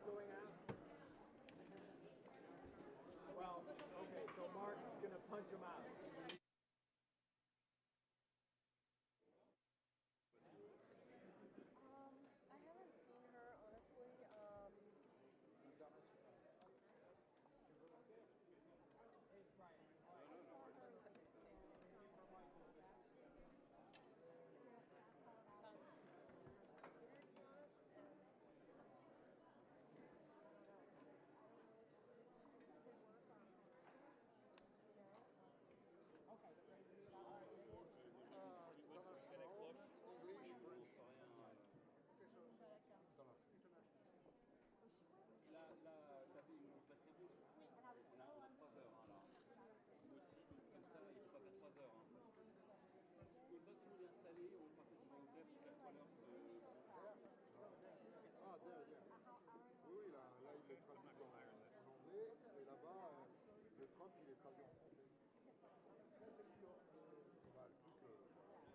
what's going on? Well, okay, so Mark is going to punch him out. I haven't seen her, honestly. Là, ça fait une batterie rouge. On a 3 heures hein, là. Nous aussi, donc comme ça, il ne faut pas faire 3 heures. Hein. Une fois que tout le monde est installé, on va ouvrir toute la toilette. Ah, derrière. Oui, là, il est traduit en anglais, et là-bas, le Trump, il est traduit en français. Voilà,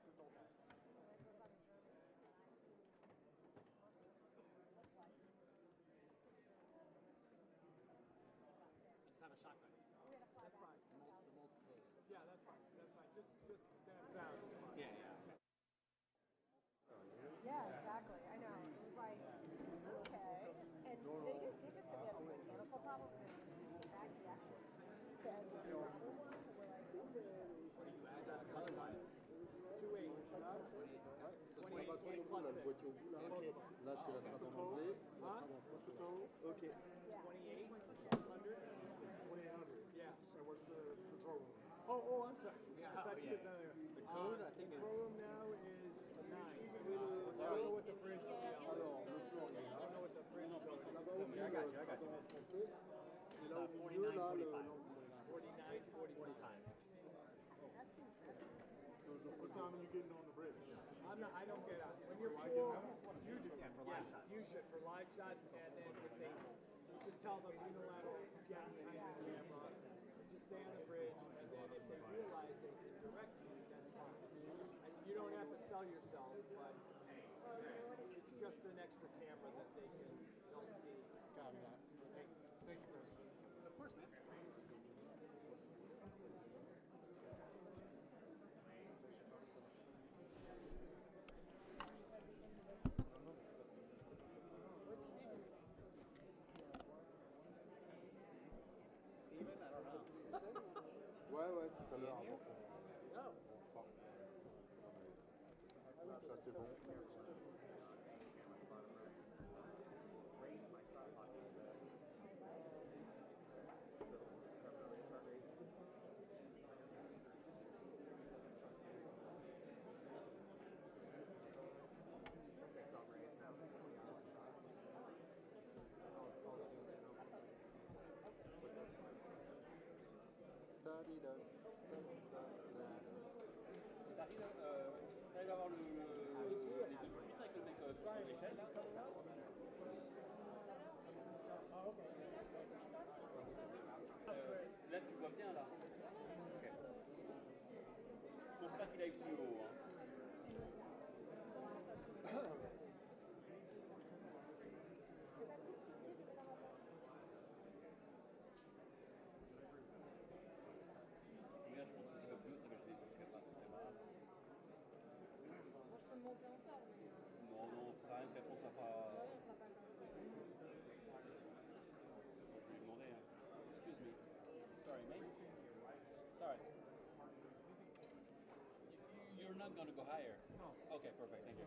tout t'entends. Just have a shotgun. That's fine. The mold's closed. Yeah, that's fine. That's fine. Just that sound is fine. Yeah. Yeah, exactly. I know. It was like, okay. And they just said they had mechanical problems, and back he actually said the other one, where like, What do you add color-wise? 2.8. On va trouver au bout, là, le boîtier au bout, là. Là, c'est la trad en anglais, la trad en français. Okay. 2800? 2800. Yeah. And what's the control room? Oh, I'm sorry. Yeah. I thought you was down there. The code, I think, is... Control room now is 9. I don't know what the bridge is. Alors, le plan, il est I là. don't know what the bridge is. Là-bas, au milieu, I got you. le trad en français. Et là, au milieu, là, l'anglais. 49, 45. What time are you getting on the bridge? I don't get out. When you're Do I cool, get out? you do. Yeah, for live shots. You should for live shots, and then if they just tell them unilateral jack behind the camera, just stay on the bridge, and then if they realize they can direct you, that's fine. And you don't have to sell yourself, but it's just an extra camera that they'll see. Copy that. Hey, thank you, Chris. Of course, man. Steven, I don't know. Ouais, tout à l'heure. No. Ça, c'est bon. T'arrives à avoir les deux pupitres avec le mec sur son échelle là. Là tu vois bien là. Okay. Je pense pas qu'il aille plus haut. Hein. Mais là je pense que s'il va plus haut, ça va gêner son caméra. Moi, je peux me monter encore. Non, ça sert à rien parce qu'après on sera pas. Non, on sera pas Je vais lui demander. Hein. Excuse me. Sorry, mate. Sorry. You're not going to go higher? No. Okay, perfect. Thank you.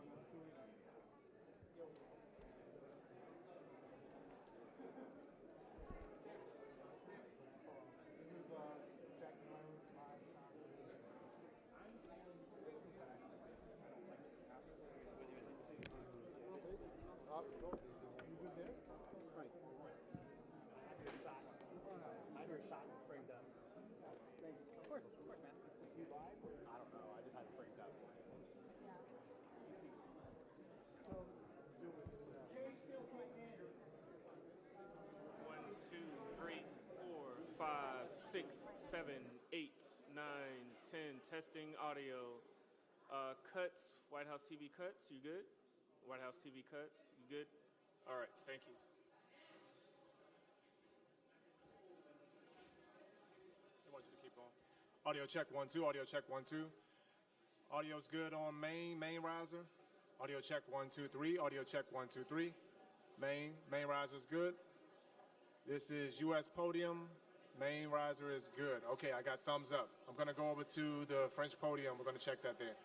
Ah, non, you good there? Right. I have your shot framed up. Thanks. Of course, man. Is he live? I don't know. I just had it framed up. So, One, two, three, 4, 5, 6, 7, 8, 9, 10. Testing audio. Cuts. White House TV cuts. You good? White House TV cuts. You good? All right. Thank you. Audio check 1 2. Audio check 1 2. Audio's good on main riser. Audio check 1 2 3. Audio check 1 2 3. Main riser's good. This is US podium. Main riser is good. Okay, I got thumbs up. I'm gonna go over to the French podium. We're gonna check that there.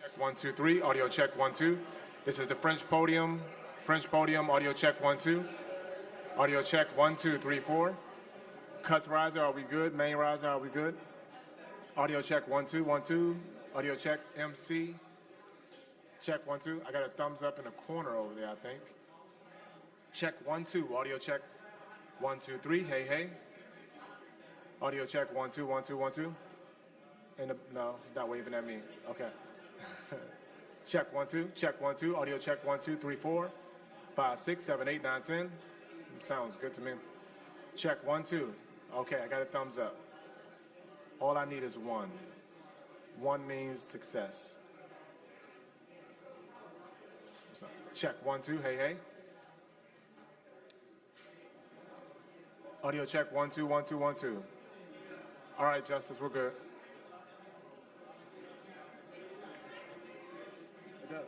Check 1 2 3. Audio check 1 2. This is the French podium. French podium. Audio check 1 2. Audio check 1 2 3 4. Cuts riser, are we good? Main riser, are we good? Audio check 1 2 1 2. Audio check MC. Check 1 2. I got a thumbs up in the corner over there, I think. Check 1 2. Audio check 1 2 3. Hey hey. Audio check 1 2 1 2 1 2. No, not waving at me. Okay. Check 1 2. Check 1 2. Audio check 1 2 3 4 5 6 7 8 9 10. Sounds good to me. Check 1 2. Okay, I got a thumbs up. All I need is 1. 1 means success. So, check 1 2. Hey hey. Audio check 1 2 1 2 1 2. All right, Justice, we're good. It does.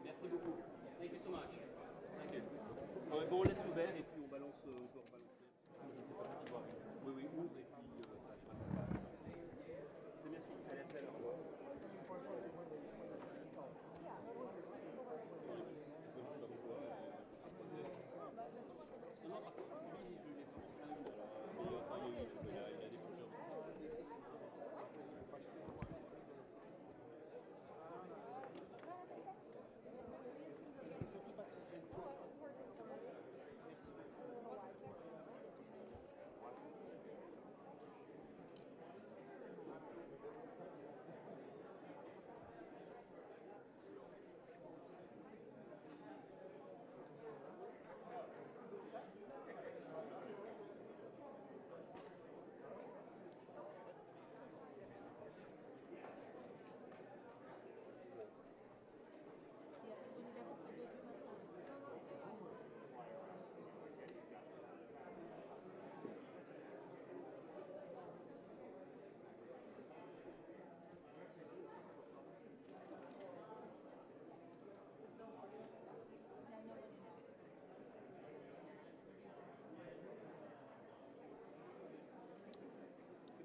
Merci beaucoup. Thank you so much. Thank you. Bon, on laisse ouvert et puis on balance, on peut rebalancer. Je sais pas qui va. Oui, oui, ouvre et puis ça ira. C'est merci. Allez, à tout à l'heure. Au revoir.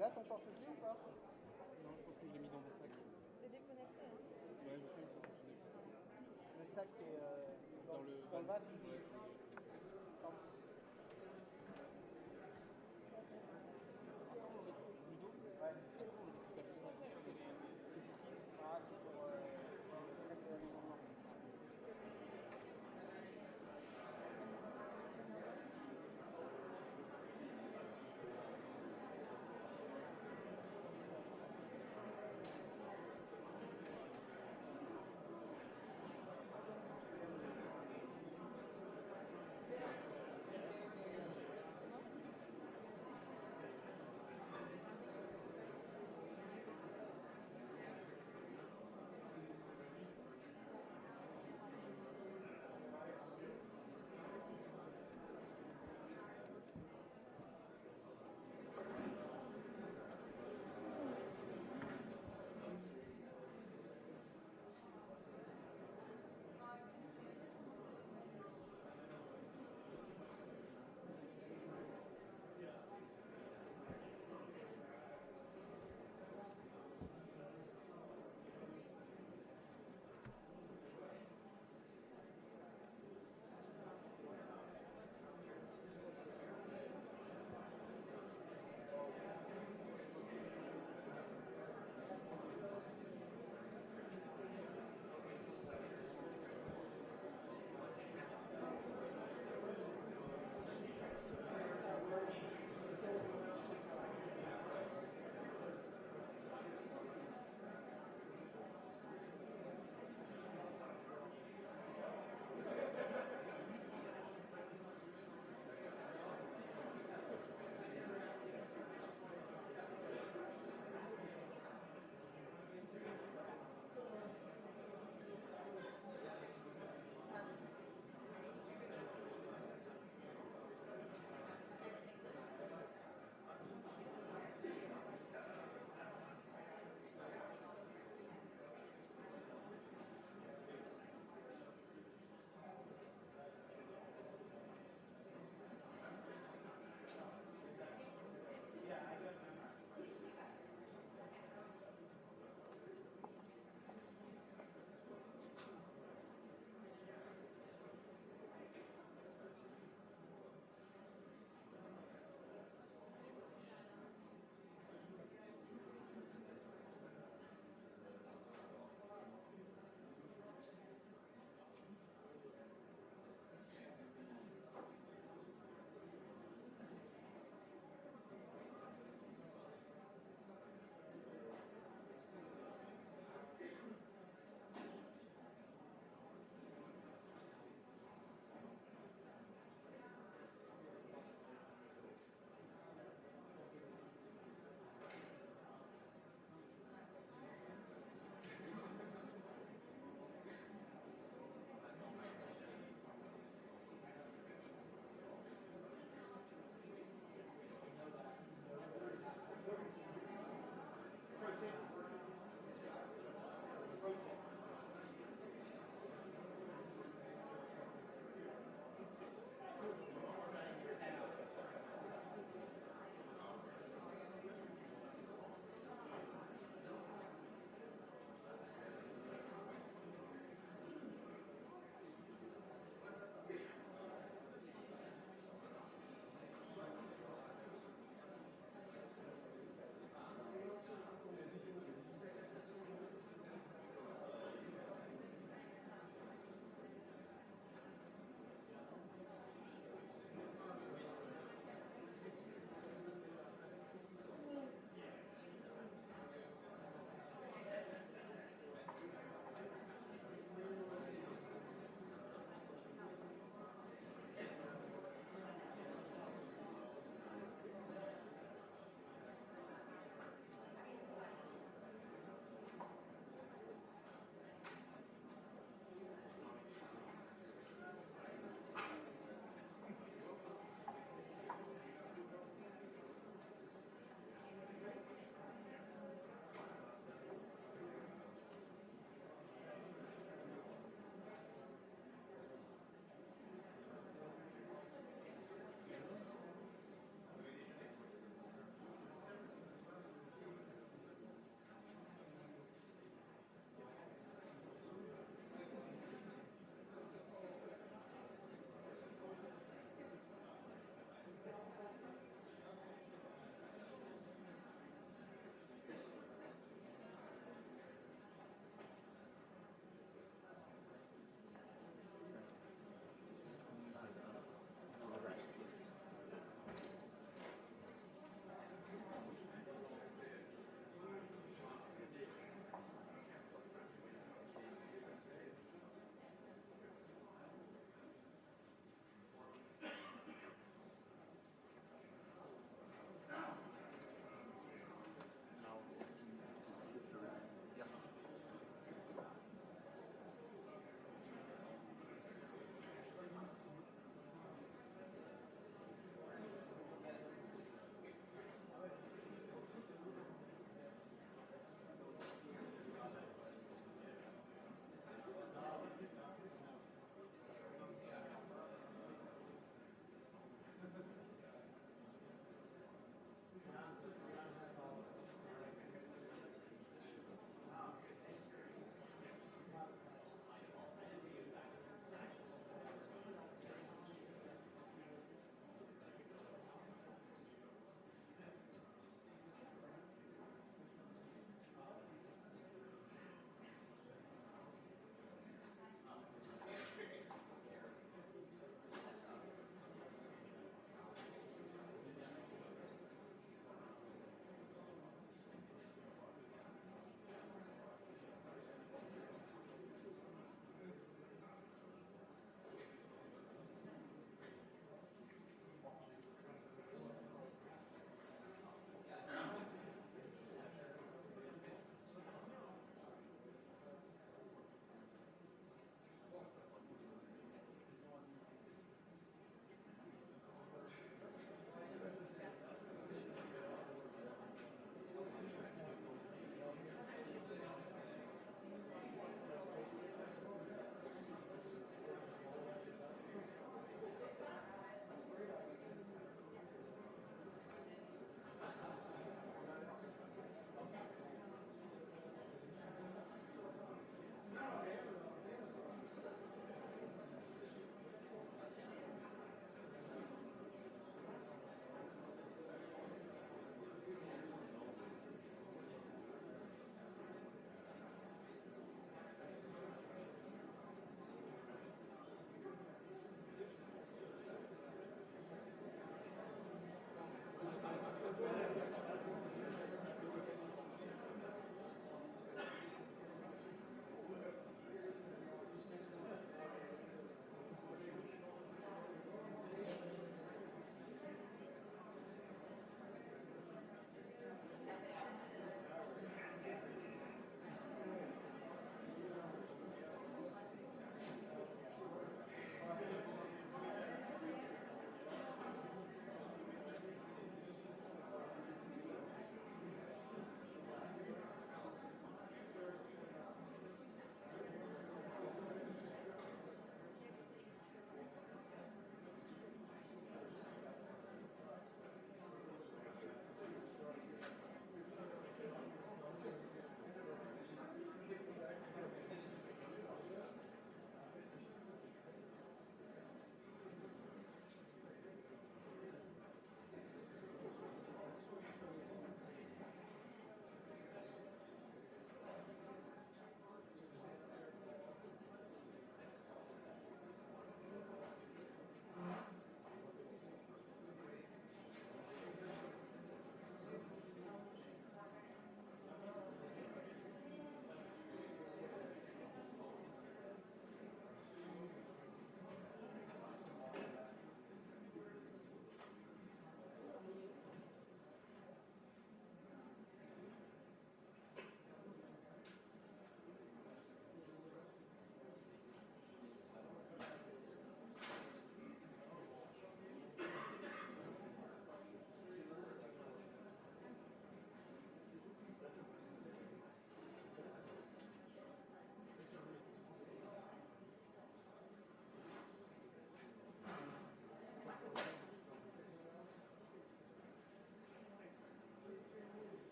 Là, ton porte-clés ou pas? Non, je pense que je l'ai mis dans mon sac. T'es déconnecté, hein? Ouais, je sais que ça fonctionnait pas. Le sac est dans le van. Ouais.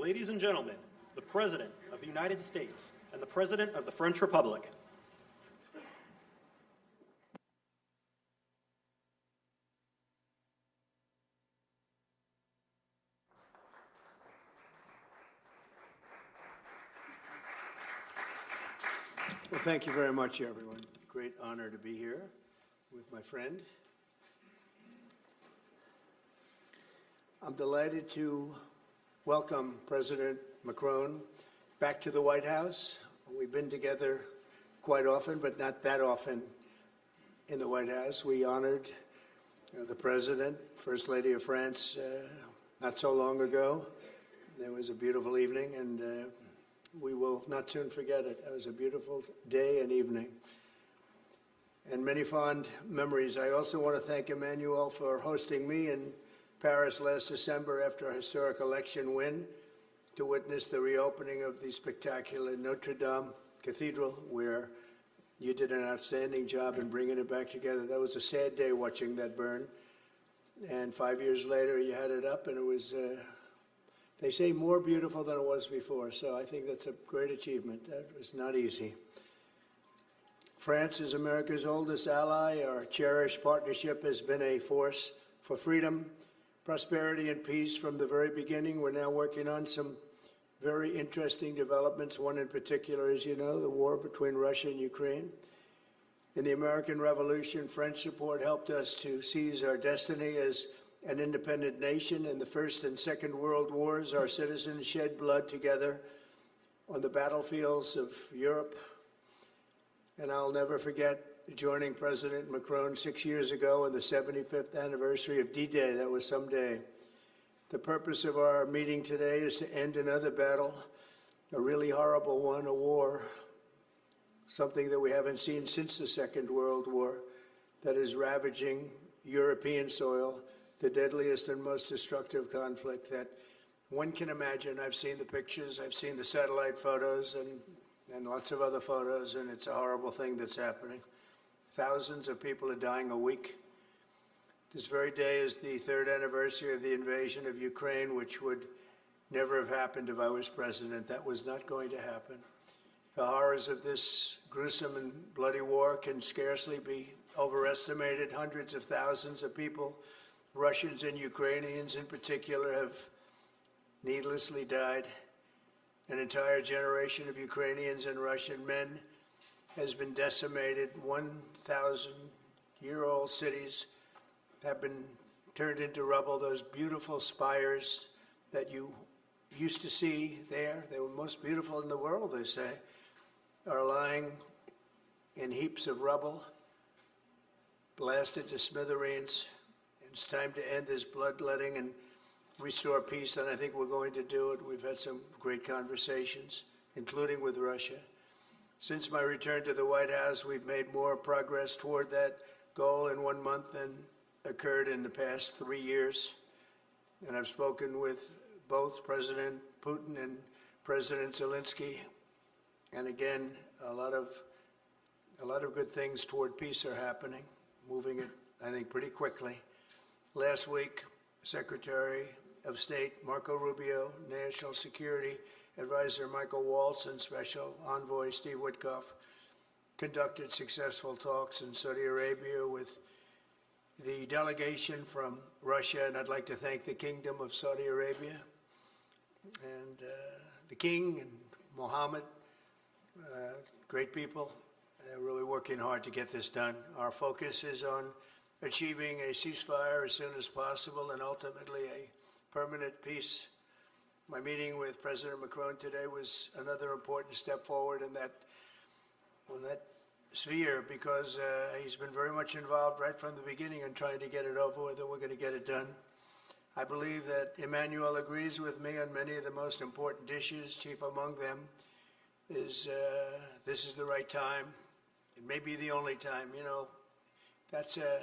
ladies and gentlemen, the President of the United States and the President of the French Republic. Well, thank you very much, everyone. Great honor to be here with my friend. I'm delighted to welcome President Macron back to the White House. We've been together quite often, but not that often in the White House. We honored the President, First Lady of France, not so long ago. There was a beautiful evening, and we will not soon forget it. It was a beautiful day and evening, and many fond memories. I also want to thank Emmanuel for hosting me in Paris last December after a historic election win to witness the reopening of the spectacular Notre Dame Cathedral, where you did an outstanding job in bringing it back together. That was a sad day watching that burn, and 5 years later you had it up, and it was they say more beautiful than it was before, so I think that's a great achievement. That was not easy. France is America's oldest ally. Our cherished partnership has been a force for freedom, prosperity, and peace from the very beginning. We're now working on some very interesting developments. One in particular, as you know, the war between Russia and Ukraine. In the American Revolution, French support helped us to seize our destiny as an independent nation. In the First and Second World Wars, our citizens shed blood together on the battlefields of Europe. And I'll never forget joining President Macron 6 years ago on the 75th anniversary of D-Day. That was some day. The purpose of our meeting today is to end another battle, a really horrible one, a war, something that we haven't seen since the Second World War, that is ravaging European soil, the deadliest and most destructive conflict that one can imagine. I've seen the pictures, I've seen the satellite photos and lots of other photos, and it's a horrible thing that's happening. Thousands of people are dying a week. This very day is the 3rd anniversary of the invasion of Ukraine, which would never have happened if I was president. That was not going to happen. The horrors of this gruesome and bloody war can scarcely be overestimated. Hundreds of thousands of people, Russians and Ukrainians in particular, have needlessly died. An entire generation of Ukrainians and Russian men has been decimated. 1,000-year-old cities have been turned into rubble. Those beautiful spires that you used to see there, they were most beautiful in the world, they say, are lying in heaps of rubble, blasted to smithereens. It's time to end this bloodletting and restore peace, and I think we're going to do it. We've had some great conversations, including with Russia. Since my return to the White House, we've made more progress toward that goal in 1 month than occurred in the past 3 years. And I've spoken with both President Putin and President Zelensky. And again, a lot of good things toward peace are happening, moving it, I think, pretty quickly. Last week, Secretary of State Marco Rubio, National Security Advisor Michael Waltz, and Special Envoy Steve Witkoff conducted successful talks in Saudi Arabia with the delegation from Russia, and I'd like to thank the Kingdom of Saudi Arabia and the King and Mohammed, great people. They're really working hard to get this done. Our focus is on achieving a ceasefire as soon as possible and ultimately a permanent peace. My meeting with President Macron today was another important step forward in that sphere, because he's been very much involved right from the beginning in trying to get it over with, and we're going to get it done. I believe that Emmanuel agrees with me on many of the most important issues. Chief among them is this is the right time. It may be the only time. You know, that's a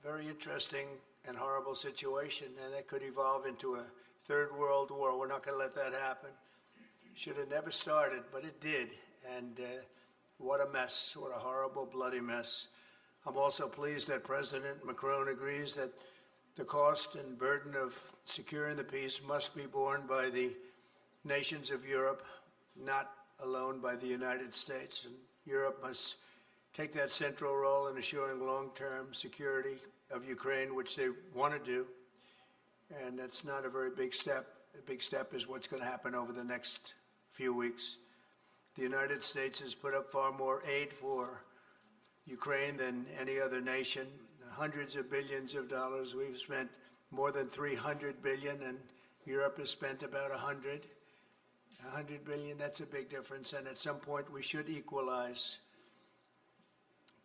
very interesting and horrible situation, and that could evolve into a third world war. We're not going to let that happen. Should have never started, but it did, and what a mess, what a horrible, bloody mess. I'm also pleased that President Macron agrees that the cost and burden of securing the peace must be borne by the nations of Europe, not alone by the United States. And Europe must take that central role in assuring long-term security of Ukraine, which they want to do. And that's not a very big step. The big step is what's going to happen over the next few weeks. The United States has put up far more aid for Ukraine than any other nation. Hundreds of billions of dollars. We've spent more than 300 billion, and Europe has spent about 100 billion. That's a big difference, and at some point we should equalize.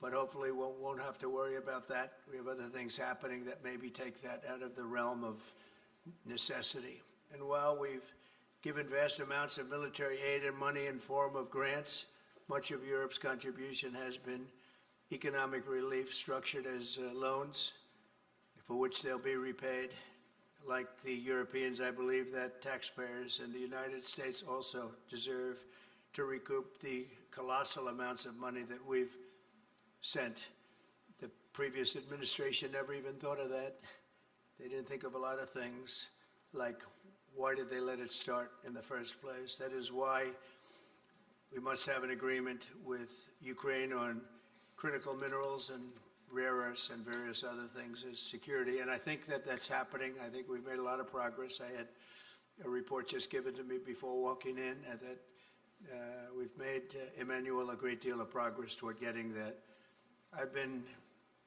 But hopefully we won't have to worry about that. We have other things happening that maybe take that out of the realm of necessity. And while we've given vast amounts of military aid and money in form of grants, much of Europe's contribution has been economic relief structured as loans for which they'll be repaid. Like the Europeans, I believe that taxpayers in the United States also deserve to recoup the colossal amounts of money that we've sent. The previous administration never even thought of that. They didn't think of a lot of things, like why did they let it start in the first place? That is why we must have an agreement with Ukraine on critical minerals and rare earths and various other things as security. And I think that that's happening. I think we've made a lot of progress. I had a report just given to me before walking in that we've made, Emmanuel, a great deal of progress toward getting that. I've been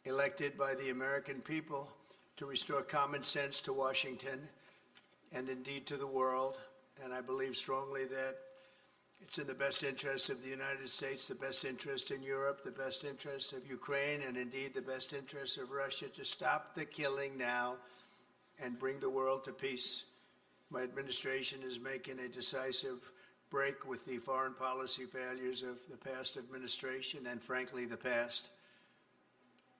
elected by the American people to restore common sense to Washington and indeed to the world. And I believe strongly that it's in the best interest of the United States, the best interest in Europe, the best interest of Ukraine, and indeed the best interest of Russia to stop the killing now and bring the world to peace. My administration is making a decisive break with the foreign policy failures of the past administration and, frankly, the past.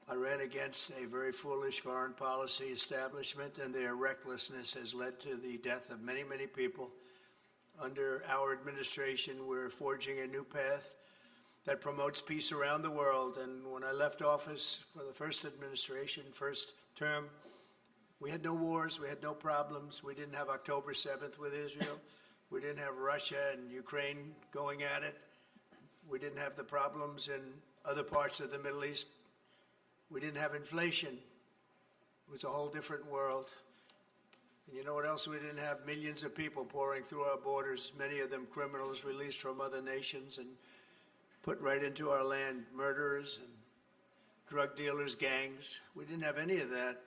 I ran against a very foolish foreign policy establishment, and their recklessness has led to the death of many, many people. Under our administration, we're forging a new path that promotes peace around the world. And when I left office for the first administration, first term, we had no wars, we had no problems. We didn't have October 7th with Israel. We didn't have Russia and Ukraine going at it. We didn't have the problems in other parts of the Middle East. We didn't have inflation. It was a whole different world. And you know what else we didn't have? Millions of people pouring through our borders, many of them criminals released from other nations and put right into our land, murderers and drug dealers, gangs. We didn't have any of that.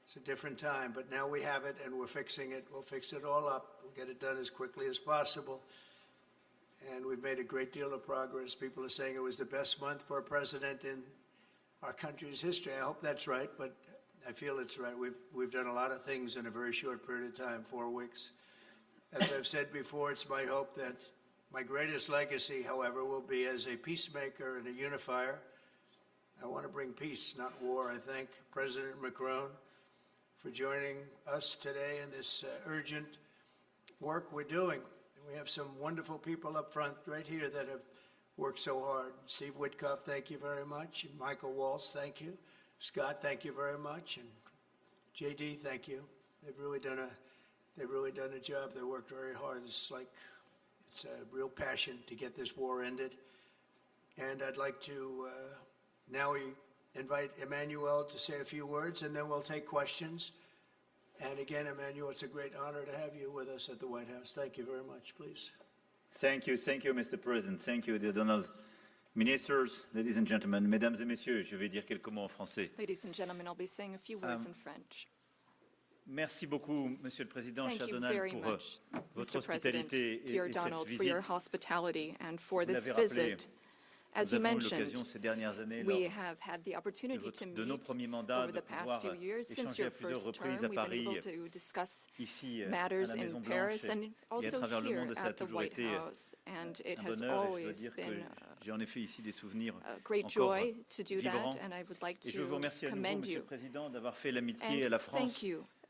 It's a different time, but now we have it and we're fixing it. We'll fix it all up. We'll get it done as quickly as possible. And we've made a great deal of progress. People are saying it was the best month for a president in our country's history. I hope that's right, but I feel it's right. We've done a lot of things in a very short period of time, 4 weeks. As I've said before, it's my hope that my greatest legacy, however, will be as a peacemaker and a unifier. I want to bring peace, not war. I thank President Macron for joining us today in this urgent work we're doing. We have some wonderful people up front right here that have worked so hard. Steve Witkoff, thank you very much. And Michael Waltz, thank you. Scott, thank you very much, and JD, thank you. They've really done a job. They worked very hard. It's a real passion to get this war ended. And I'd like to now invite Emmanuel to say a few words, and then we'll take questions. And again, Emmanuel, it's a great honor to have you with us at the White House. Thank you very much, please. Thank you, Mr. President. Thank you, dear Donald. Ministers, ladies and gentlemen, mesdames et messieurs, je vais dire quelques mots en français. Ladies and gentlemen, I'll be saying a few words in French. Merci beaucoup, Monsieur le Président, Thank cher you Donald, very pour much, votre Mr. President, hospitalité dear et Donald, cette for your visite. hospitality and for Vous this l'avez rappelé, visit. As nous you avons eu mentioned, l'occasion ces dernières années we lors have had the opportunity to de nos meet premiers mandats over de the past pouvoir few years. Since échanger your à plusieurs first term, reprises à we've been Paris, able to discuss ici à matters la in Maison Paris Blanche and et à also travers le here monde, et ça a at the toujours White été House. And it un has bonheur, et je dois always dire que been j'ai en effet ici des souvenirs a great encore joy to do vibrants. that, and I would like Et je veux vous to remercier à nouveau, commend Monsieur you. le Président, d'avoir fait l'amitié à And la France thank you,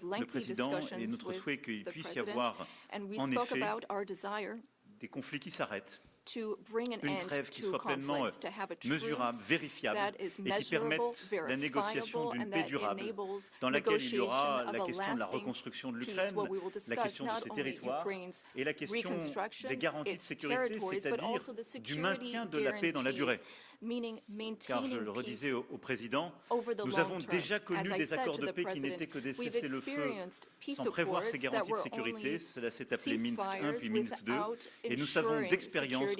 had le lengthy président et discussions notre souhait with qu'il the puisse y president, avoir and we en spoke effet about our desire des conflits qui s'arrêtent, to bring an une end trêve qui to soit pleinement conflicts, to have a mesurable, truce vérifiable that is et qui permette measurable, la négociation verifiable, d'une and paix that durable enables dans laquelle il y aura negotiation la of a question de la lasting reconstruction de peace, l'Ukraine, where we will la discuss question de not ses only territoires Ukraine's et la question reconstruction, des garanties de its sécurité, territories, but c'est-à-dire also the du security maintien de la paix dans la durée. guarantees, meaning Car je maintaining le peace redisais au président, over the nous long avons term. déjà As connu I des said accords to de the paix qui president, n'étaient que des we've cessez-le-feu experienced peace sans prévoir accords ces that garanties de were sécurité. only Cela s'est appelé Minsk I ceasefires puis Minsk II. without Et nous savons ensuring d'expérience security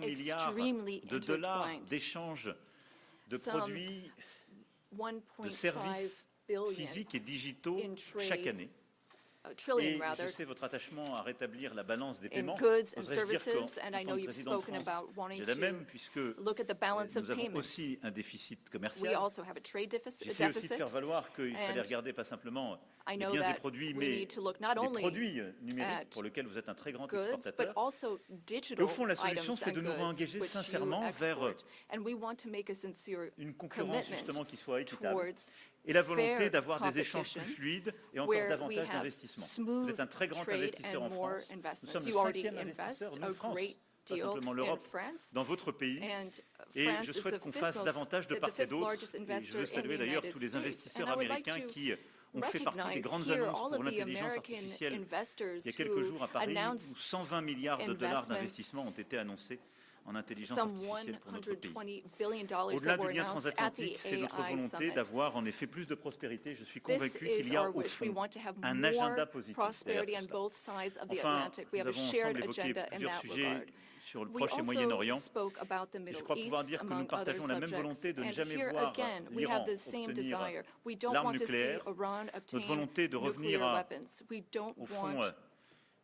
milliards extremely de dollars intertwined. d'échanges de Some produits, de 1.5 services billion physiques et digitaux in trade, chaque année. trillion Et rather, je sais votre attachement à rétablir la balance des in paiements. goods and Oserais-je dire services, qu'en and I know tant que you've président de spoken France, about wanting j'ai la to même, puisque look at the balance of nous avons payments. aussi un déficit We commercial. also have a trade J'essaie aussi de deficit. faire valoir qu'il fallait and regarder pas simplement I les know biens et that produits, we mais need to look not les only produits numériques at pour lesquels vous êtes un très grand goods, but exportateur. also Et digital au fond, la solution, items c'est and de nous goods réengager which you sincèrement vers export. And we want to make a sincere une concurrence commitment justement qui soit équitable towards et la volonté fair d'avoir des échanges plus competition fluides et encore where we davantage have d'investissements. Vous smooth êtes un très grand trade investisseur and en more France. Nous investments. sommes le You already 5e investisseur, invest nous, a France, great pas deal simplement in l'Europe, France. dans votre pays. And Et France je is souhaite the qu'on fifth fasse davantage de part et d'autre. largest Et je investor veux in the saluer d'ailleurs United tous les States. investisseurs And I would like américains to qui ont fait partie des recognize grandes here annonces all pour of the l'intelligence American artificielle investors il y a quelques who jours à Paris, où announced 120 milliards de dollars investments, d'investissements ont été annoncés en intelligence some artificielle pour notre pays. $120 billion Au-delà that were du lien announced at the transatlantique, c'est notre AI volonté summit. d'avoir en effet plus de prospérité. Je suis This convaincu qu'il is y a our au wish. We fond want to have un more agenda positif prosperity derrière on tout both sides of the cela. Enfin, Atlantic. We nous have a avons shared ensemble évoqué agenda in plusieurs that sujets regard. sur le We Proche et also Moyen-Orient. spoke about the Et je Middle crois pouvoir East, dire que nous among other partageons la même subjects. volonté de ne And jamais here voir again, we l'Iran have the same obtenir desire. We don't l'arme want to see nucléaire. Iran Notre obtain volonté de revenir nuclear à, weapons. We don't au fond, want,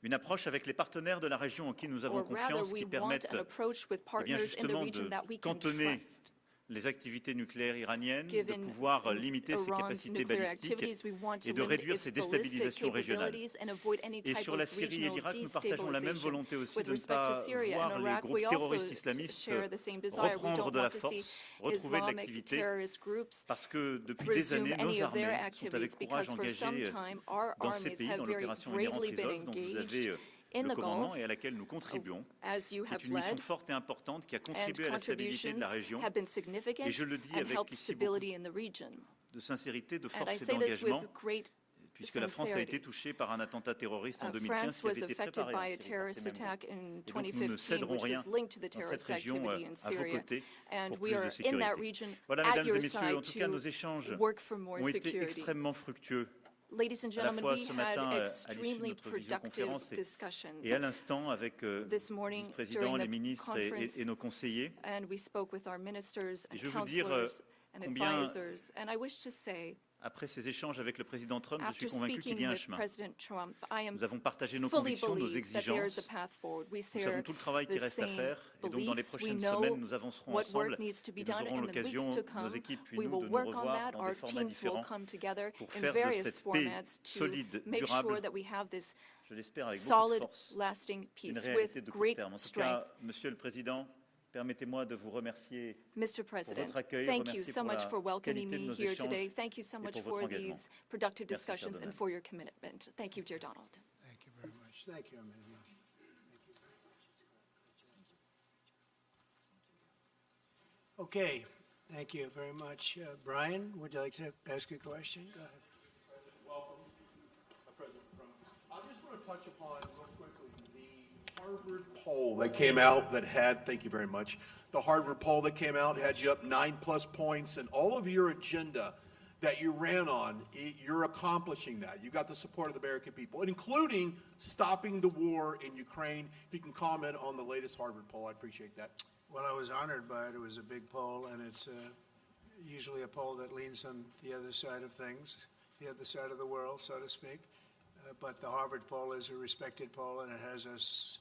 une approche avec les partenaires de la région en qui nous avons or rather, confiance, we qui want permettent an approach with eh bien partners in the justement region de that we can cantonner trust. les activités nucléaires iraniennes, de Given pouvoir limiter ses Iran's capacités nuclear balistiques activities, we want to et de limit réduire its ses ballistic déstabilisations régionales. capabilities and avoid any Et type sur la of Syrie et regional l'Irak, nous partageons la même destabilization. volonté aussi With de ne respect to pas Syria and voir les Iraq, groupes we also terroristes islamistes share the same desire. We reprendre don't de la want to see force, retrouver de Islamic l'activité, terrorist groups parce que depuis des resume années, any nos of their armées sont activities avec courage because for some engagées time our dans ces armies pays, have dans very l'opération Inherent bravely been Resolve, dont vous engaged avez in le the commandement Gulf, et à laquelle nous contribuons, as you qui est have une mission led, forte et importante qui a and contribué à la stabilité de contributions la région. have been significant Et je le dis and avec helped ici beaucoup stability in the region. de sincérité, de And I force et say this d'engagement, with great puisque la France a sincerity. été touchée par un attentat terroriste en 2015 France qui was avait été affected préparé by en a Syrie par terrorist ces mêmes attack groupes. in Et donc nous ne 2015, céderons which rien was linked to the dans cette terrorist région activity in à vos Syria. côtés And pour we plus are de in sécurité. that region Voilà, at mesdames your et messieurs, en side tout cas, nos to échanges work for more ont été security. extrêmement fructueux. Ladies and À la gentlemen, fois we ce had matin à l'issue de extremely notre productive visioconférence discussions et à l'instant avec le this morning vice-président, during les the ministres conference, et nos conseillers. and we spoke with our ministers Et and je veux dire counselors and combien, advisors. And I wish to say, après ces échanges avec le président Trump, je suis after convaincu qu'il y speaking a un with chemin. President Trump, I am Nous avons partagé nos fully convictions, nos believe that there is a exigences. path forward. We Nous savons share tout le travail qui the reste à same faire. Et donc, dans les beliefs. We prochaines know semaines, nous avancerons what ensemble. work needs to be Et nous done aurons in the l'occasion, weeks to nos come. équipes puis We nous, will de nous work on revoir that. dans Our des formats teams will différents come together pour in faire de various cette paix formats to solide, make durable, sure that we have this je l'espère avec beaucoup solid, de force, lasting une peace réalité with de court great terme. En tout strength. cas, Monsieur le Président, permettez-moi de vous remercier Mr. pour President, votre accueil, thank you remercier so pour much la for welcoming qualité de me nos here échanges today. Thank you so et much pour for votre engagement. these productive Merci, cher discussions and Donald. for your commitment. Thank you, dear Donald. Thank you very much. Thank you, Emmanuel. Okay, thank you very much. Brian, would you like to ask a question? Go ahead. Welcome, President Trump. I just want to touch upon real quickly the Harvard poll that came out that had, thank you very much, the Harvard poll that came out had you up 9+ points, and all of your agenda that you ran on, you're accomplishing that. You got the support of the American people, including stopping the war in Ukraine. If you can comment on the latest Harvard poll, I'd appreciate that. Well, I was honored by it. It was a big poll, and it's usually a poll that leans on the other side of things, the other side of the world, so to speak. But the Harvard poll is a respected poll, and it has us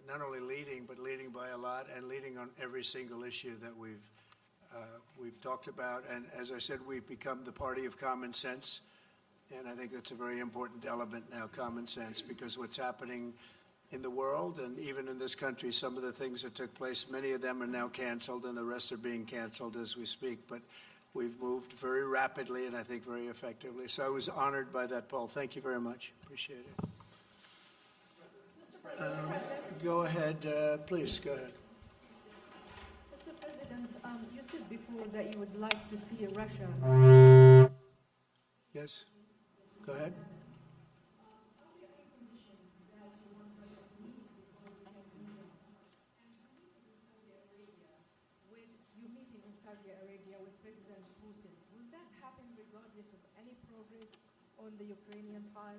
not only leading, but leading by a lot, and leading on every single issue that we've talked about. And as I said, we've become the party of common sense, and I think that's a very important element now, common sense, because what's happening in the world and even in this country, some of the things that took place, many of them are now canceled, and the rest are being canceled as we speak. But we've moved very rapidly and I think very effectively. So I was honored by that poll. Thank you very much. Appreciate it. Go ahead, please, go ahead. Mr. President, you said before that you would like to see Russia. Yes, go ahead. With you meeting in Saudi Arabia with President Putin, will that happen regardless of any progress on the Ukrainian file?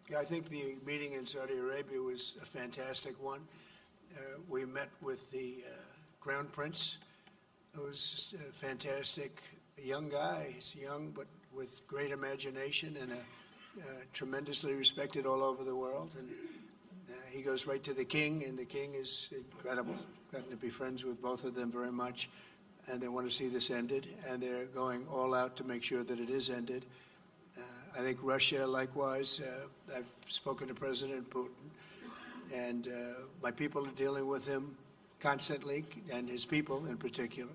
Yeah, I think the meeting in Saudi Arabia was a fantastic one. We met with the Crown Prince, who was a fantastic young guy. He's young, but with great imagination and tremendously respected all over the world. And he goes right to the king, and the king is incredible. Gotten to be friends with both of them very much, and they want to see this ended, and they're going all out to make sure that it is ended. I think Russia, likewise, I've spoken to President Putin, and my people are dealing with him constantly, and his people in particular.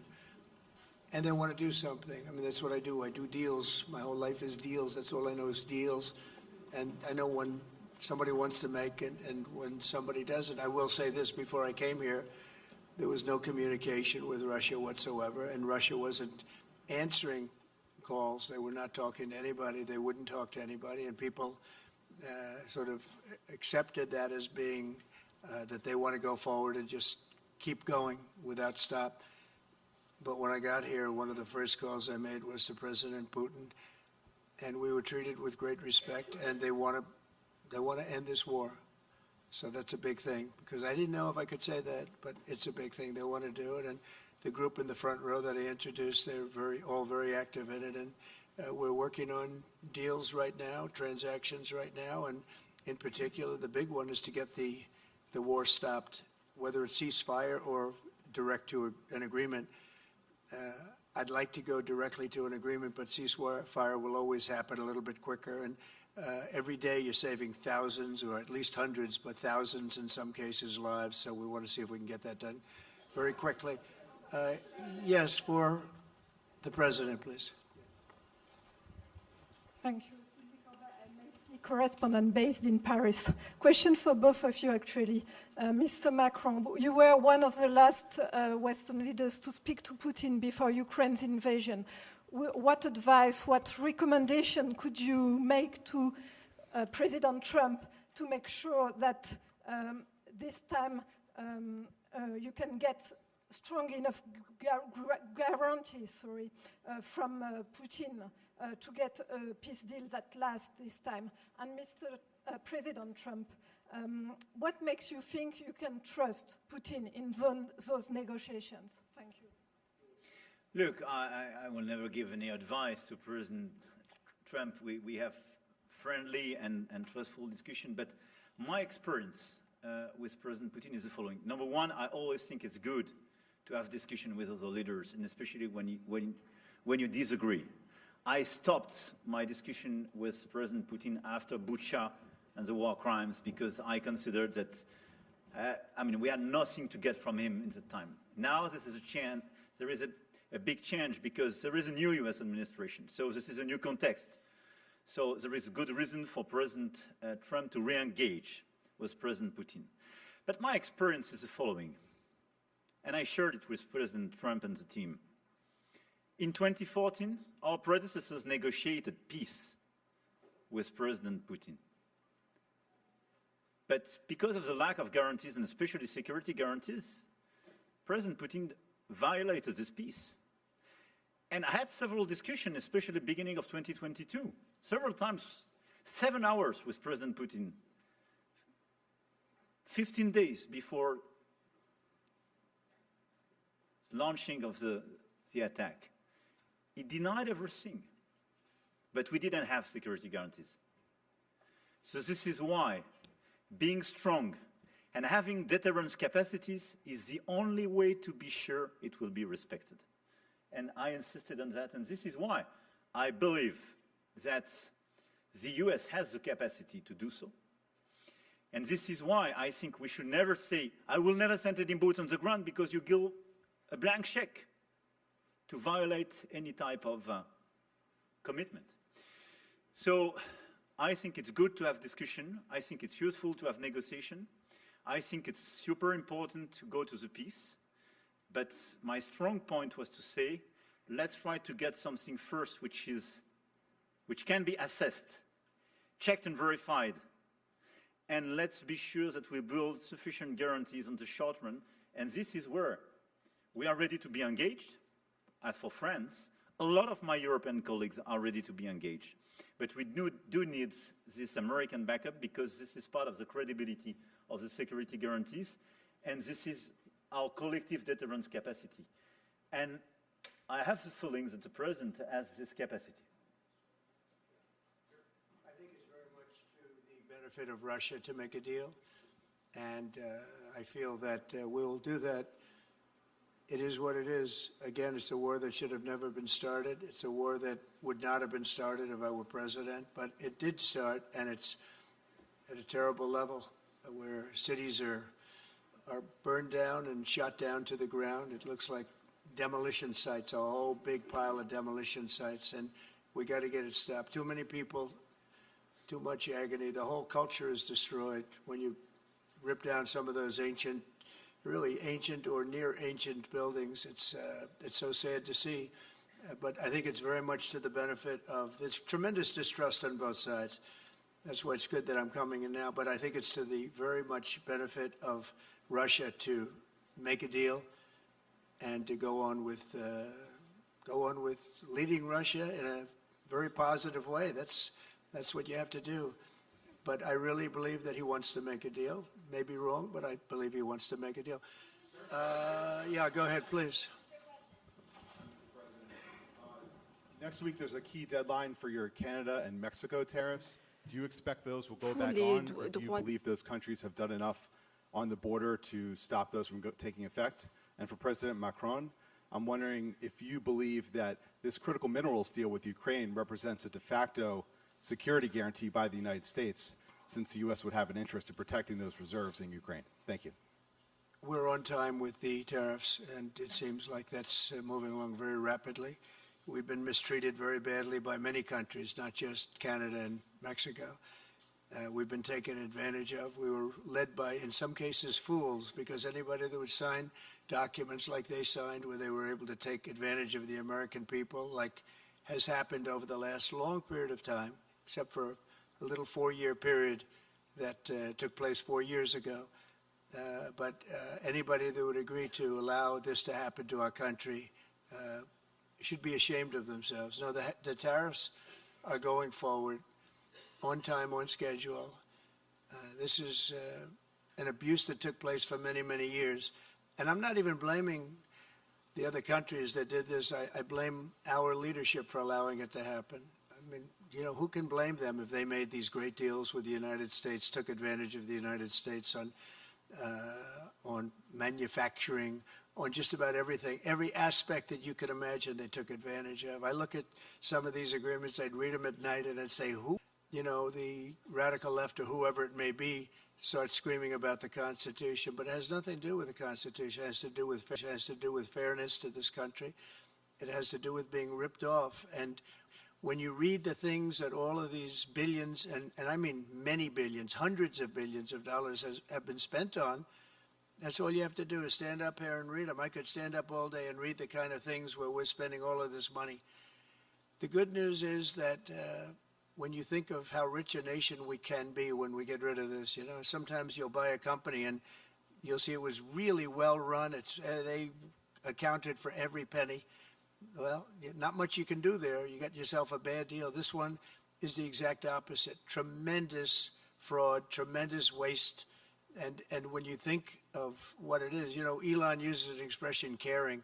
And they want to do something. I mean, that's what I do. I do deals. My whole life is deals. That's all I know is deals. And I know when somebody wants to make and when somebody doesn't. I will say this, before I came here, there was no communication with Russia whatsoever, and Russia wasn't answering calls. They were not talking to anybody. They wouldn't talk to anybody, and people sort of accepted that as being that they want to go forward and just keep going without stop. But when I got here, one of the first calls I made was to President Putin, and we were treated with great respect, and they want to end this war. So that's a big thing, because I didn't know if I could say that, but it's a big thing. They want to do it, and the group in the front row that I introduced, they're all very active in it, and we're working on deals right now, transactions right now, and in particular, the big one is to get the war stopped, whether it's ceasefire or direct to an agreement. I'd like to go directly to an agreement, but ceasefire will always happen a little bit quicker, and every day you're saving thousands, or at least hundreds, but thousands in some cases lives, so we want to see if we can get that done very quickly. Yes, for the President, please. Thank you. Correspondent based in Paris. Question for both of you, actually. Mr. Macron, you were one of the last Western leaders to speak to Putin before Ukraine's invasion. What advice, what recommendation could you make to President Trump to make sure that this time you can get strong enough guarantees from Putin to get a peace deal that lasts this time? And Mr. President Trump, what makes you think you can trust Putin in those negotiations? Thank you. Look, I will never give any advice to President Trump. We have friendly and trustful discussion, but my experience with President Putin is the following. Number one, I always think it's good to have discussion with other leaders, and especially when you disagree. I stopped my discussion with President Putin after Bucha and the war crimes because I considered that, we had nothing to get from him in the time. Now this is a chance, there is a big change because there is a new US administration. So this is a new context. So there is good reason for President Trump to re-engage with President Putin. But my experience is the following, and I shared it with President Trump and the team. In 2014, our predecessors negotiated peace with President Putin. But because of the lack of guarantees, and especially security guarantees, President Putin violated this peace. And I had several discussions, especially at the beginning of 2022, several times, 7 hours with President Putin, 15 days before the launching of the attack. He denied everything, but we didn't have security guarantees. So this is why being strong and having deterrence capacities is the only way to be sure it will be respected. And I insisted on that, and this is why I believe that the US has the capacity to do so. And this is why I think we should never say, I will never send any boots on the ground because you give a blank check to violate any type of commitment. So I think it's good to have discussion. I think it's useful to have negotiation. I think it's super important to go to the peace. But my strong point was to say, let's try to get something first which can be assessed, checked and verified. And let's be sure that we build sufficient guarantees on the short run. And this is where we are ready to be engaged. As for France, a lot of my European colleagues are ready to be engaged. But we do need this American backup because this is part of the credibility of the security guarantees, and this is our collective deterrence capacity. And I have the feeling that the President has this capacity. I think it's very much to the benefit of Russia to make a deal, and I feel that we'll do that. It is what it is. Again, it's a war that should have never been started. It's a war that would not have been started if I were president, but it did start, and it's at a terrible level where cities are burned down and shot down to the ground. It looks like demolition sites, a whole big pile of demolition sites, and we got to get it stopped. Too many people too much agony. The whole culture is destroyed when you rip down some of those ancient, really ancient or near ancient buildings. It's so sad to see, but I think it's very much to the benefit of, there's tremendous distrust on both sides. That's why it's good that I'm coming in now, but I think it's to the very much benefit of Russia to make a deal and to go on with leading Russia in a very positive way. That's what you have to do. But I really believe that he wants to make a deal. Maybe wrong, but I believe he wants to make a deal. Yeah, go ahead, please. Next week, there's a key deadline for your Canada and Mexico tariffs. Do you expect those will go back on, or do you believe those countries have done enough on the border to stop those from taking effect? And for President Macron, I'm wondering if you believe that this critical minerals deal with Ukraine represents a de facto security guarantee by the United States, since the U.S. would have an interest in protecting those reserves in Ukraine. Thank you. We're on time with the tariffs, and it seems like that's moving along very rapidly. We've been mistreated very badly by many countries, not just Canada and Mexico. We've been taken advantage of. We were led by, in some cases, fools, because anybody that would sign documents like they signed, where they were able to take advantage of the American people, like has happened over the last long period of time, except for a little 4-year period that took place 4 years ago. But anybody that would agree to allow this to happen to our country should be ashamed of themselves. No, the tariffs are going forward on time, on schedule. This is an abuse that took place for many, many years. And I'm not even blaming the other countries that did this. I blame our leadership for allowing it to happen. I mean, you know, who can blame them if they made these great deals with the United States, took advantage of the United States on manufacturing, on just about everything. Every aspect that you could imagine they took advantage of. I look at some of these agreements, I'd read them at night, and I'd say, who, you know, the radical left or whoever it may be, starts screaming about the Constitution, but it has nothing to do with the Constitution. It has to do with fairness to this country. It has to do with being ripped off. And when you read the things that all of these billions, and I mean many billions, hundreds of billions of dollars have been spent on, that's all you have to do is stand up here and read them. I could stand up all day and read the kind of things where we're spending all of this money. The good news is that when you think of how rich a nation we can be when we get rid of this, you know, sometimes you'll buy a company and you'll see it was really well run. They accounted for every penny. Well, not much you can do there. You got yourself a bad deal. This one is the exact opposite. Tremendous fraud, tremendous waste. And when you think of what it is, you know, Elon uses an expression, caring.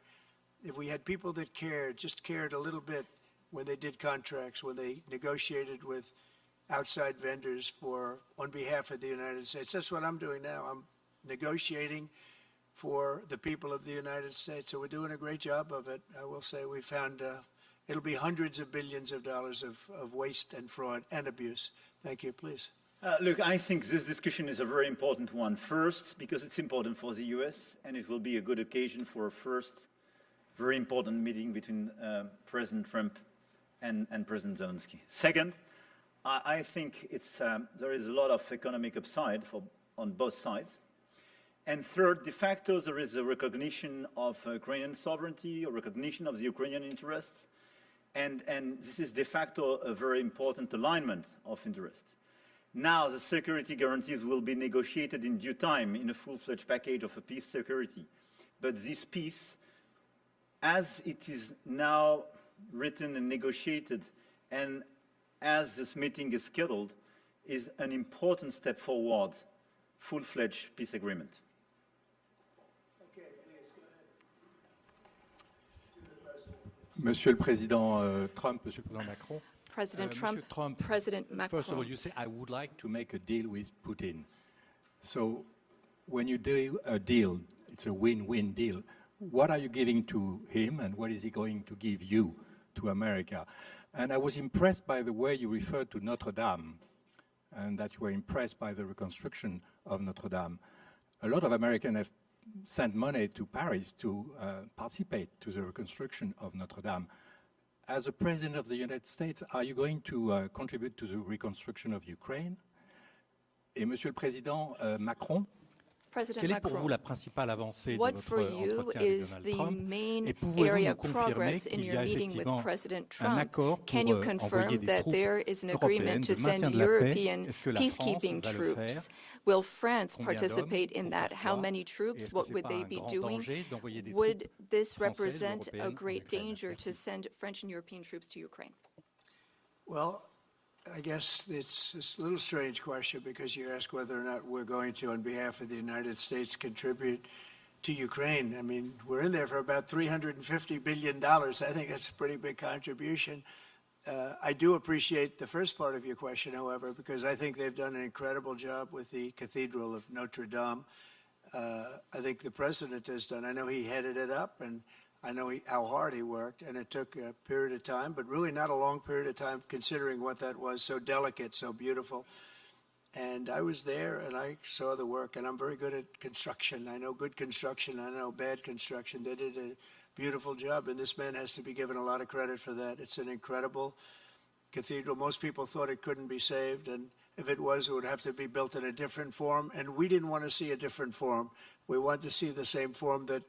If we had people that cared, just cared a little bit when they did contracts, when they negotiated with outside vendors on behalf of the United States. That's what I'm doing now. I'm negotiating for the people of the United States. So we're doing a great job of it. I will say we found it'll be hundreds of billions of dollars of waste and fraud and abuse. Thank you, please. Look, I think this discussion is a very important one. First, because it's important for the US, and it will be a good occasion for a first very important meeting between President Trump and President Zelensky. Second, I think there is a lot of economic upside on both sides. And third, de facto, there is a recognition of Ukrainian sovereignty, a recognition of the Ukrainian interests, and this is de facto a very important alignment of interests. Now, the security guarantees will be negotiated in due time in a full-fledged package of a peace security. But this peace, as it is now written and negotiated, and as this meeting is scheduled, is an important step forward, full-fledged peace agreement. Okay, please, go ahead. Monsieur le Président Trump, Monsieur le Président Macron. President Trump, President Macron. First of all, you say, I would like to make a deal with Putin. So when you do a deal, it's a win-win deal. What are you giving to him, and what is he going to give you, to America? And I was impressed by the way you referred to Notre Dame, and that you were impressed by the reconstruction of Notre Dame. A lot of Americans have sent money to Paris to participate to the reconstruction of Notre Dame. as a president of the United States, are you going to contribute to the reconstruction of Ukraine? Et Monsieur le Président Macron, quelle est pour vous la principale avancée de votre entretien avec Donald Trump? Et pouvez-vous nous confirmer qu'il y a effectivement un accord pour envoyer des troupes européennes de maintien de la paix? Est-ce que la France va le faire? Will France participate in that? How many troops? What would they be doing? Would this represent a great danger to send French and European troops to Ukraine? Well, I guess it's a little strange question because you ask whether or not we're going to, on behalf of the United States, contribute to Ukraine. I mean, we're in there for about $350 billion. I think that's a pretty big contribution. I do appreciate the first part of your question, however, because I think they've done an incredible job with the Cathedral of Notre Dame. I think the president has done. I know he headed it up, and I know how hard he worked, and it took a period of time, but really not a long period of time considering what that was, so delicate, so beautiful. And I was there, and I saw the work, and I'm very good at construction. I know good construction. I know bad construction. They did a beautiful job, and this man has to be given a lot of credit for that. It's an incredible cathedral. Most people thought it couldn't be saved, and if it was, it would have to be built in a different form, and we didn't want to see a different form. We wanted to see the same form that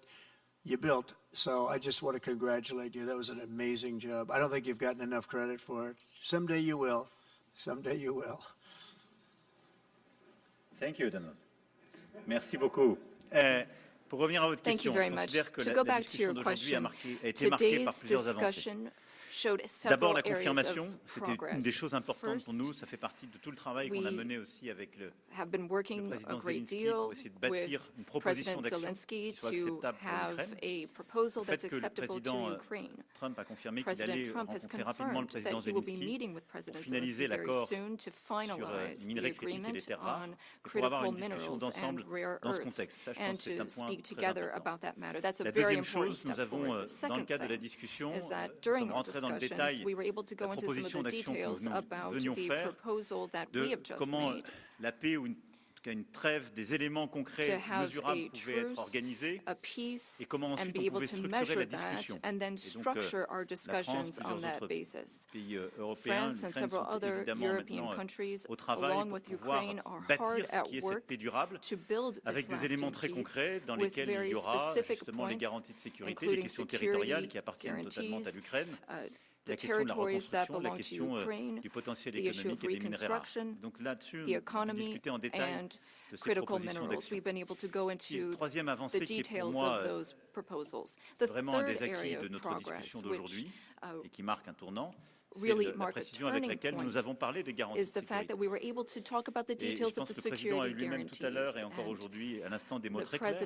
you built. So I just want to congratulate you. That was an amazing job. I don't think you've gotten enough credit for it. Someday you will. Someday you will. Thank you, Donald. Merci beaucoup. Pour revenir à votre question, je considère que la discussion d'aujourd'hui a été marquée par plusieurs avancées. D'abord, la confirmation, c'était une des choses importantes pour nous. Ça fait partie de tout le travail qu'on a mené aussi avec le président Zelensky pour essayer de bâtir une proposition d'action qui soit acceptable pour l'Ukraine. Le fait que le président Trump a confirmé qu'il allait rencontrer rapidement le président Zelensky pour finaliser l'accord sur les minerais critiques et les terres rares, et pour avoir une discussion d'ensemble dans ce contexte. Ça, je pense que c'est un point très important. La deuxième chose, nous avons, dans le cadre de la discussion, nous rentré dans le détail la proposition d'action que nous venions faire, de comment la paix ou une trêve, des éléments concrets, mesurables pouvaient être organisés et comment ensuite on pouvait structurer la discussion. Et donc la France, plusieurs autres pays européens, l'Ukraine sont évidemment maintenant au travail pour pouvoir bâtir ce qui est cette paix durable avec des éléments très concrets dans lesquels il y aura justement les garanties de sécurité, les questions territoriales qui appartiennent totalement à l'Ukraine, la question de la reconstruction, la question du potentiel économique et des minerais rares. Donc là-dessus, on discutait en détail de ces propositions d'action. Et la troisième avancée qui est pour moi vraiment un des acquis de notre discussion d'aujourd'hui et qui marque un tournant, c'est la précision avec laquelle nous avons parlé des garanties de sécurité. Et je pense que le président a eu lui-même tout à l'heure et encore aujourd'hui à l'instant des mots très clairs.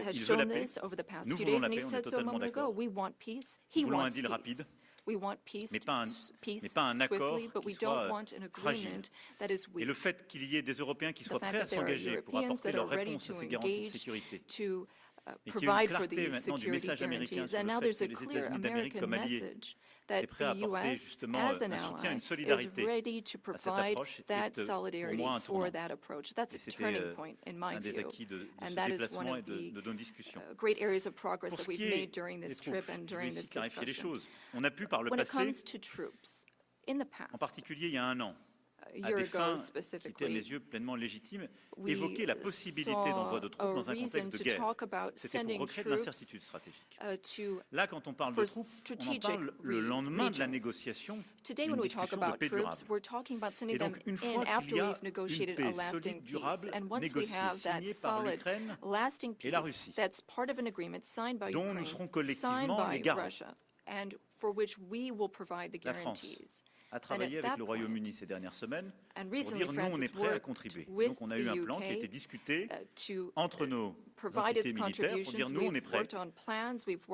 Has shown this over the past few days, and he said so a moment ago. We want peace. He wants peace. We want peace swiftly, but we don't want an agreement that is weak. Et le fait qu'il y ait des Européens qui soient prêts à s'engager pour apporter leur réponse à ces garanties de sécurité, provide for these security guarantees. And now there's a clear American message that the U.S., as an ally, is ready to provide that solidarity for that approach. That's a turning point in my view. And that is one of the great areas of progress that we've made during this trip and during this discussion. When it comes to troops, in the past, en particulier il y a un an, à des fins qui étaient à mes yeux pleinement légitimes, évoquer la possibilité d'envoi de troupes dans un contexte de guerre. C'était pour recréer de l'incertitude stratégique. Là, quand on parle de troupes, on en parle le lendemain de la négociation d'une discussion de paix durable. Et donc, une fois qu'il y a une paix solide, durable, négociée, signée par l'Ukraine et la Russie, dont nous serons collectivement les garants. La France a travaillé avec le Royaume-Uni ces dernières semaines pour dire nous on est prêts à contribuer. Donc on a eu un plan qui a été discuté entre nos entités militaires pour dire nous on est prêts,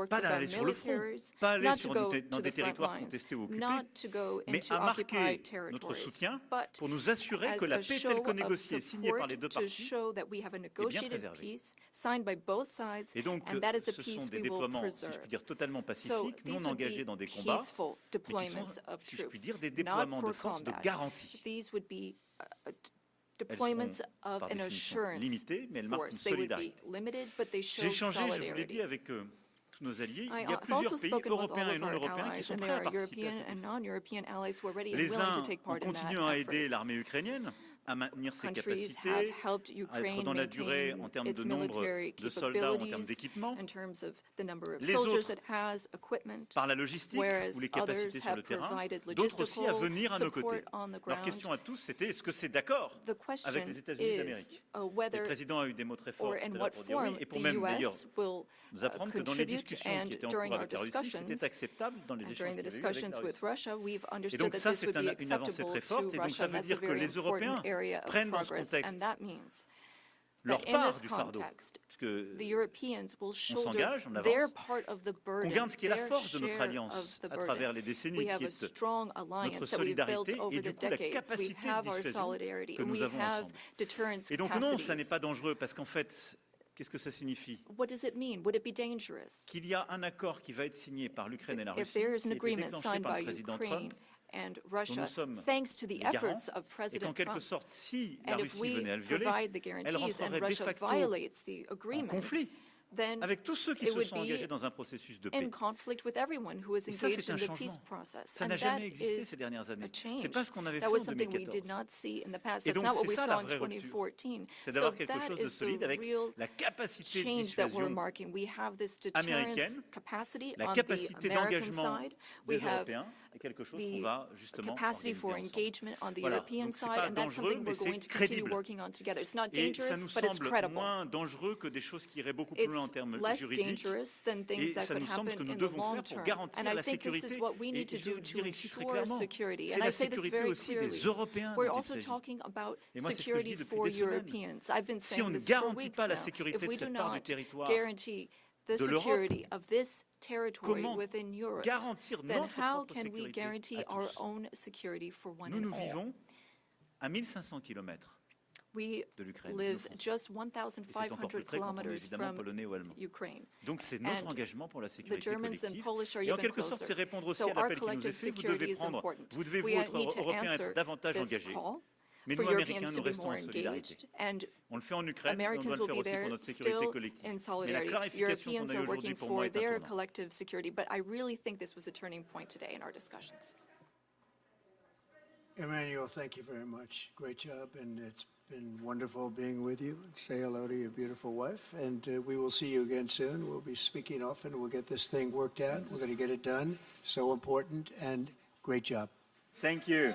pas d'aller sur le front, pas aller dans des territoires contestés ou occupés, mais à marquer notre soutien pour nous assurer que la paix telle que négociée, signée par les deux parties, est bien préservée. Et donc ce sont des déploiements, si je puis dire, totalement pacifiques, non engagés dans des combats, mais qui sont, si je puis dire, des déploiements de force de garantie. Deployments of an assurance limitées, mais elles marquent une force. They would solidarité. be limited, but they show J'ai échangé, je vous l'ai solidarity. dit, avec tous tous nos alliés, il y a I've plusieurs also pays spoken with all européens et of non our européens qui allies, sont and prêts there à are participer à European cet and effort. non-European allies who are ready and Les willing to uns, take en part in that continuant à aider effort. l'armée ukrainienne à maintenir ses Countries have capacités, helped à être Ukraine dans la durée maintain en termes its de nombre military de soldats ou en termes capabilities d'équipement. in terms of the number of Les soldiers autres, it has, equipment, par la logistique ou whereas les others capacités sur have le terrain, provided d'autres aussi à logistical venir à nos support côtés. on the Leur ground. question à tous, c'était est-ce que c'est d'accord The avec question les États-Unis is d'Amérique? Le whether président a eu des mots très forts or tout à in l'heure what pour dire oui, form et pour the même d'ailleurs US will nous apprendre que dans les contribute, discussions and qui étaient en during cours our avec la Russie, c'était discussions, acceptable dans les and échanges during the qu'il y avait eu avec discussions la with Russie. Russia, we've Et understood donc that ça, this would c'est be une avancée acceptable très forte, to et donc Russia, ça and veut that's a dire que very les important Européens area of prennent dans ce progress, contexte and that means leur that in part this du fardeau. context, Puisque the Europeans will on shoulder s'engage, on their avance, part of the qu'on burden, garde ce qui est la their force de notre share alliance of the à travers les burden. décennies, We qui have a est strong notre alliance that we've built solidarité over et the du coup la decades. We capacité de have our dissuasion solidarity, que and nous we avons have ensemble. deterrence Et donc non, ça n'est capacities. pas dangereux, parce qu'en fait, qu'est-ce que ça signifie? What does it mean? Would it be dangerous? Qu'il y a un accord qui va être signé par l'Ukraine et la If Russie, there is qui an a été agreement déclenché signed par by le président Ukraine Trump, and dont nous Russia, sommes thanks to the les garants, efforts of et qu'en President quelque Trump, sorte, si la and if Russie we venait à le violer, provide the elle guarantees and rentrerait de Russia facto violates the en agreement, conflit then avec tous ceux qui it se would sont be engagés dans un processus de in paix. conflict with everyone who is Et ça, engaged c'est in un the changement. peace process. Ça And n'a that jamais existé is ces dernières années. a change. C'est pas ce qu'on avait fait That en was something we 2014. did not see in the past. Et That's donc, not what c'est we ça saw la in vraie rupture. 2014. C'est So d'avoir quelque that chose de is the solide avec real la capacité de change that we're dissuasion marking. We have this deterrence américaine, capacity la on the capacité American d'engagement side. des We have Européens, et quelque chose qu'on the va justement capacity for organiser ensemble. engagement on the Voilà, European donc c'est side, pas and that's dangereux, something mais we're going c'est to continue crédible. working on together. It's not Et ça dangerous, nous but it's semble credible. moins dangereux que des choses qui iraient beaucoup plus loin en It's termes less juridiques. dangerous than things Et that ça could nous semble happen que nous in the devons long faire pour term. garantir And I la think this sécurité. is what we Et need to je do le to dirais ici très ensure clairement, security. c'est And la I say this sécurité very aussi clearly. des Européens We're dont il also s'agit. talking about Et moi, c'est ce que je security dis depuis for des semaines. Europeans. I've been Si saying on ne this for garantit weeks pas la now. sécurité If de we do cette part du not territoire guarantee the de l'Europe, security of this territory comment within Europe, garantir then notre how propre can we sécurité guarantee à our tous? own security for one Nous, and nous all? vivons à 1500 km We de l'Ukraine. live nous, just Et c'est encore plus 1,500 près quand on est kilometers évidemment from polonais ou allemand. Ukraine. Donc c'est notre And engagement pour la the sécurité Germans and collective. Polish are Et en even quelque sorte, c'est closer. répondre aussi So à our l'appel qui nous est collective fait. Vous security devez is prendre, important. vous devez We vous autres need to Européens answer être davantage this engagés. call Mais for nous, Américains, Europeans nous to be restons more en solidarité. engaged, and On le fait en Ukraine, mais on Americans doit le will faire be aussi pour there notre sécurité still collective. in Mais la solidarity. clarification qu'on Europeans a eu are aujourd'hui working pour moi for est un their tournant. collective security, but I really think this was a turning point today in our discussions. Emmanuel, thank you very much. Great job, and it's been wonderful being with you. Say hello to your beautiful wife, and we will see you again soon. We'll be speaking often. We'll get this thing worked out. We're going to get it done. So important, and great job. Thank you.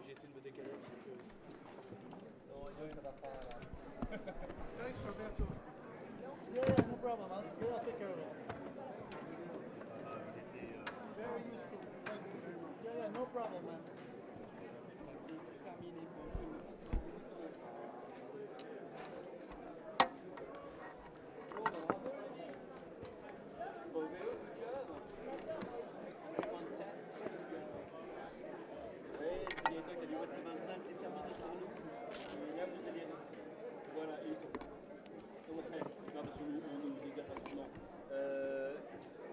J'essaie de me décaler un petit peu. Thanks, Roberto. Yeah, no problem, man. I'll take care of it. Very useful. Thank you. Yeah, no problem, man.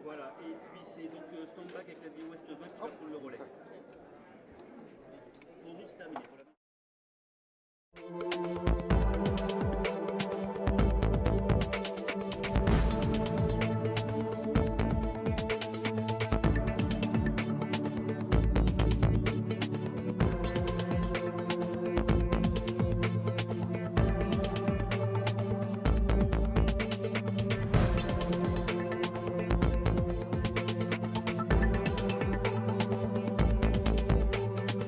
Voilà, et puis c'est donc stand-back avec la vie Ouest 20 qui va prendre le relais. Pour nous, c'est terminé.